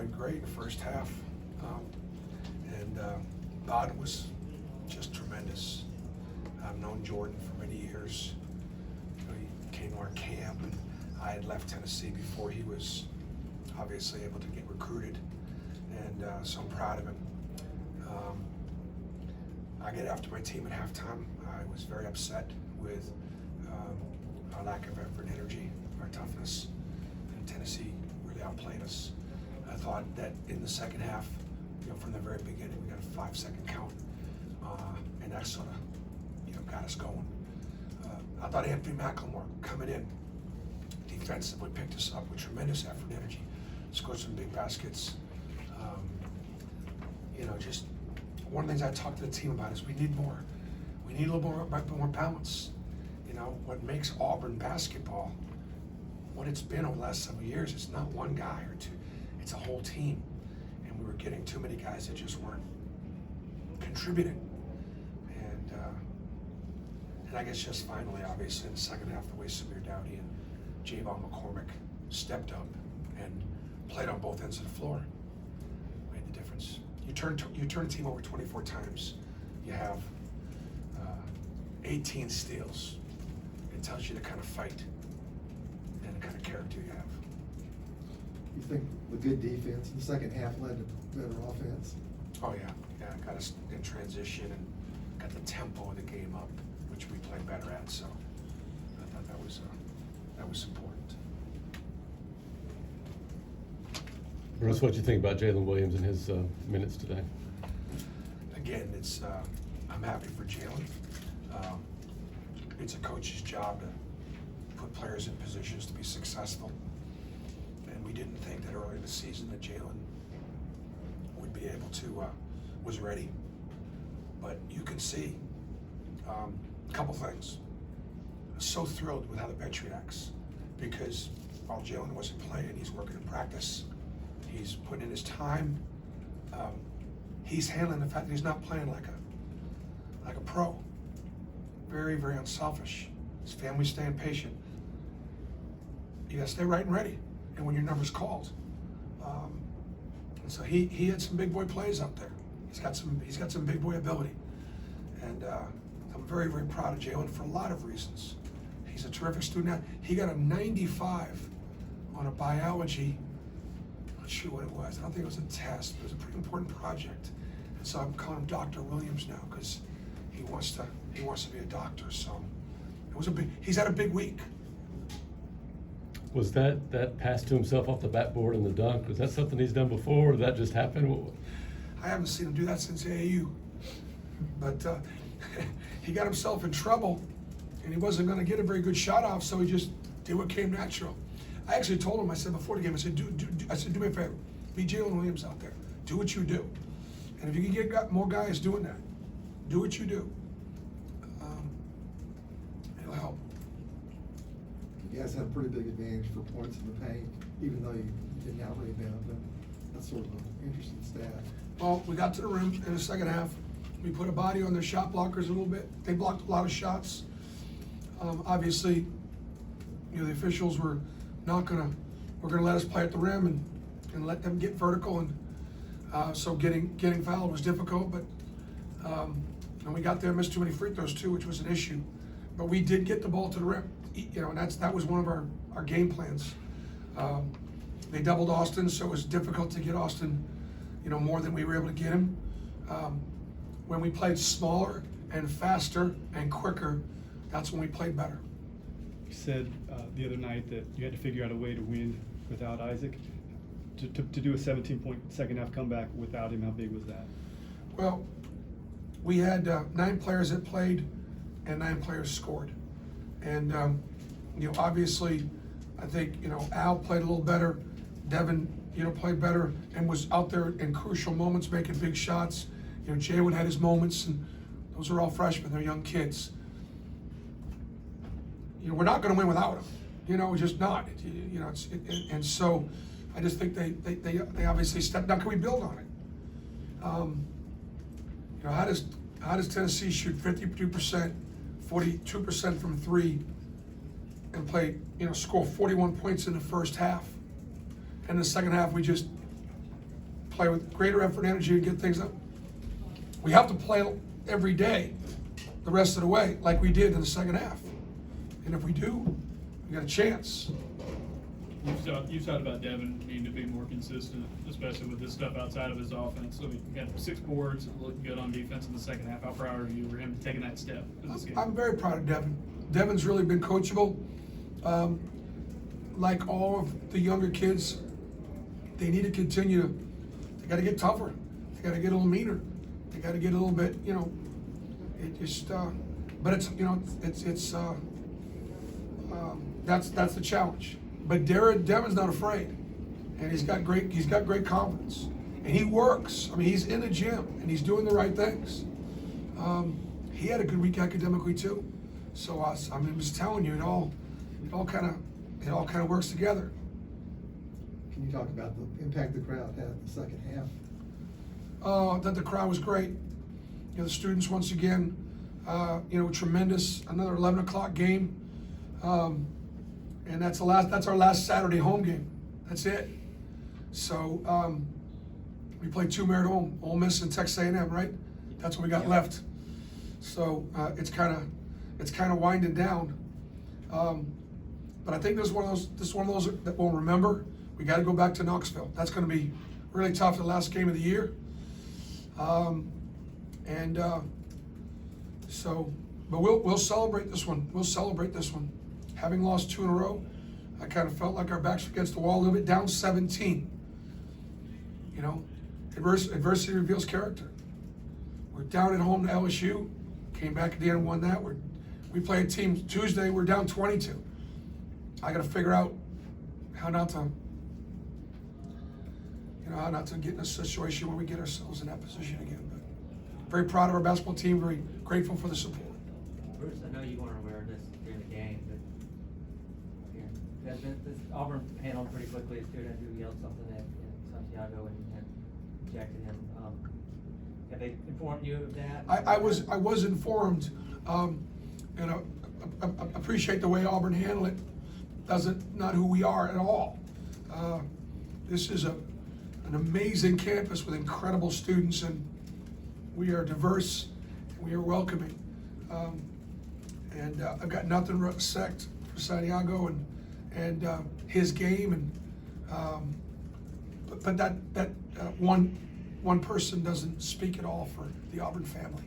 played great in the first half. Biden was just tremendous. I've known Jordan for many years. You know, he came to our camp, and I had left Tennessee before he was obviously able to get recruited, and so I'm proud of him. I get after my team at halftime. I was very upset with our lack of effort and energy, our toughness, and Tennessee really outplayed us. I thought that in the second half, you know, from the very beginning, we got a 5-second count, and that sort of, you know, got us going. I thought Anthony McLemore coming in defensively picked us up with tremendous effort and energy, scored some big baskets. You know, just one of the things I talked to the team about is we need more. We need a little more balance. You know, what makes Auburn basketball, what it's been over the last several years, it's not one guy or two, it's a whole team. And we were getting too many guys that just weren't contributing. And I guess just finally, obviously, in the second half, the way Samir Dowdy and Javon McCormick stepped up and played on both ends of the floor made the difference. You turn a team over 24 times, you have 18 steals. It tells you the kind of fight and the kind of character you have. You think the good defense in the second half led to better offense? Oh yeah, got us in transition and got the tempo of the game up, which we played better at. So I thought that was important. Bruce, what do you think about Jalen Williams and his minutes today? Again, I'm happy for Jalen. It's a coach's job to put players in positions to be successful. And we didn't think that early in the season that Jalen would be able to, was ready. But you can see a couple things. I'm so thrilled with how the bench reacts, because while Jalen wasn't playing, he's working in practice. He's putting in his time. He's handling the fact that he's not playing like a pro. Very, very unselfish. His family's staying patient. You gotta stay right and ready, and when your number's called. And so he had some big boy plays out there. He's got some big boy ability, and I'm very, very proud of Jalen for a lot of reasons. He's a terrific student. He got a 95 on a biology. I'm not sure what it was. I don't think it was a test. It was a pretty important project. And so I'm calling him Dr. Williams now, because he wants to be a doctor. So it was he's had a big week. Was that pass to himself off the backboard in the dunk, was that something he's done before, or did that just happen? I haven't seen him do that since AAU. But he got himself in trouble, and he wasn't going to get a very good shot off, so he just did what came natural. I actually told him, I said before the game, I said, do me a favor, be Jalen Williams out there. Do what you do. And if you can get more guys doing that, do what you do. It'll help. You guys had a pretty big advantage for points in the paint, even though you didn't out-rebound them. That's sort of an interesting stat. Well, we got to the rim in the second half. We put a body on their shot blockers a little bit. They blocked a lot of shots. Obviously, you know, the officials were gonna let us play at the rim and let them get vertical, and so getting fouled was difficult. But and we got there, missed too many free throws too, which was an issue. But we did get the ball to the rim, you know, and that was one of our game plans. They doubled Austin, so it was difficult to get Austin, you know, more than we were able to get him. When we played smaller and faster and quicker, that's when we played better. You said the other night that you had to figure out a way to win without Isaac. To do a 17-point second half comeback without him, how big was that? Well, we had 9 players that played and 9 players scored. And, you know, obviously, I think, you know, Al played a little better. Devin, you know, played better and was out there in crucial moments making big shots. You know, Jaywood had his moments, and those are all freshmen. They're young kids. You know, we're not going to win without them. You know, we're just not. You know, and so I just think they obviously stepped. Now, can we build on it? You know, how does Tennessee shoot 52%, 42% from 3, and play, you know, score 41 points in the first half, and in the second half we just play with greater effort and energy and get things up. We have to play every day the rest of the way like we did in the second half. And if we do, we got a chance. You've talked about Devin needing to be more consistent, especially with this stuff outside of his offense. So he got 6 boards, looking good on defense in the second half. How proud are you for him taking that step in this game? I'm very proud of Devin. Devin's really been coachable. Like all of the younger kids, they need to continue. They got to get tougher. They got to get a little meaner. They got to get a little bit, it just, but it's, that's the challenge. But Devin's not afraid, and he's got great confidence, and he works. I mean, he's in the gym and he's doing the right things. He had a good week academically too. So I'm just telling you, it all kind of works together. Can you talk about the impact the crowd had in the second half? That the crowd was great. The students once again, tremendous. Another 11 o'clock game, and that's our last Saturday home game. That's it. So we played 2 more at home, Ole Miss and Texas A&M, right? That's what we got left. So it's kind of winding down. But I think this is one of those that we'll remember. We got to go back to Knoxville. That's going to be really tough. The last game of the year. But we'll celebrate this one. We'll celebrate this one. Having lost 2 in a row, I kind of felt like our backs were against the wall a little bit. Down 17. Adversity reveals character. We're down at home to LSU. Came back at the end and won that. We play a team Tuesday. We're down 22. I got to figure out how not to get in a situation where we get ourselves in that position again. But very proud of our basketball team. Very grateful for the support. Bruce, I know you weren't aware of this during the game, but this Auburn handled pretty quickly a student who yelled something at Santiago and ejected him. Have they informed you of that? I was informed, and I appreciate the way Auburn handled it. Not who we are at all. This is an amazing campus with incredible students, and we are diverse, and we are welcoming. I've got nothing but respect for Santiago and his game, but that one person doesn't speak at all for the Auburn family.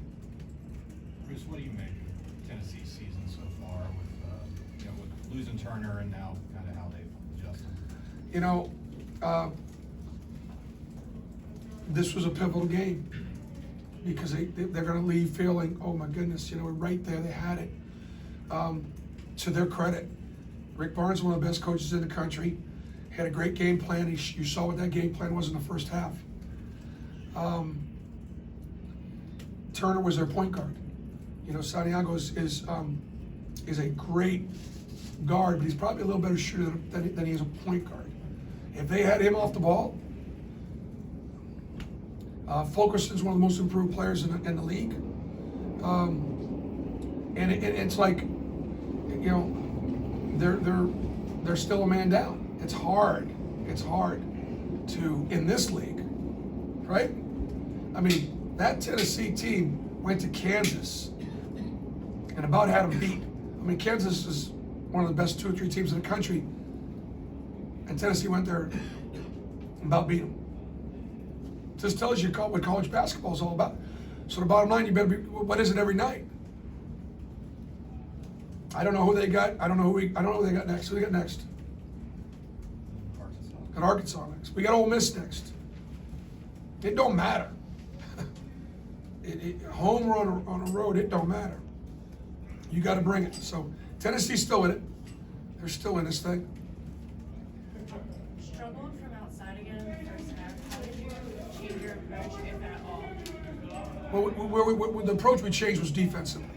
Bruce, what do you make of Tennessee's season so far with losing Turner and now kind of how they've adjusted? This was a pivotal game because they're going to leave feeling, oh my goodness, we're right there, they had it. To their credit, Rick Barnes, one of the best coaches in the country, had a great game plan. You saw what that game plan was in the first half. Turner was their point guard. Santiago is a great guard, but he's probably a little better shooter than he is a point guard. If they had him off the ball, Fulkerson's one of the most improved players in the league. And it's like, they're still a man down. It's hard to, in this league, right? I mean, that Tennessee team went to Kansas and about had them beat. I mean, Kansas is one of the best 2 or 3 teams in the country, and Tennessee went there and about beat them. This tells you what college basketball is all about. So the bottom line, you better be, what is it every night? I don't know who they got. I don't know who they got next. Who they got next? Arkansas. Got Arkansas next. We got Ole Miss next. It don't matter. Home or on a road, it don't matter. You got to bring it. So Tennessee's still in it. They're still in this thing. Struggled from outside again in the first half. How did you change your approach, if at all? Well, the approach we changed was defensively.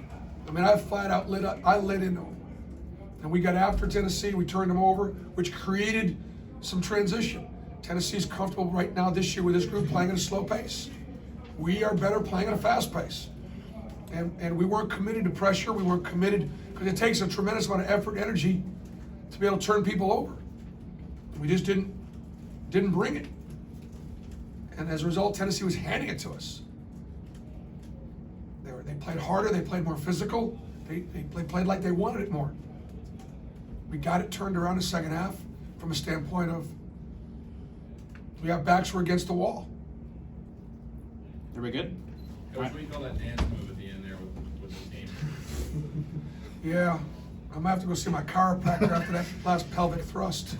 I mean, I flat out lit into them. And we got after Tennessee, we turned them over, which created some transition. Tennessee's comfortable right now this year with this group playing at a slow pace. We are better playing at a fast pace. And we weren't committed to pressure. We weren't committed, because it takes a tremendous amount of effort and energy to be able to turn people over. We just didn't bring it. And as a result, Tennessee was handing it to us. They played harder, they played more physical, they played like they wanted it more. We got it turned around in the second half from a standpoint of we have backs were against the wall. Are we good? Coach, what do you call that dance move at the end there with the team? Yeah, I'm gonna have to go see my chiropractor after that last pelvic thrust.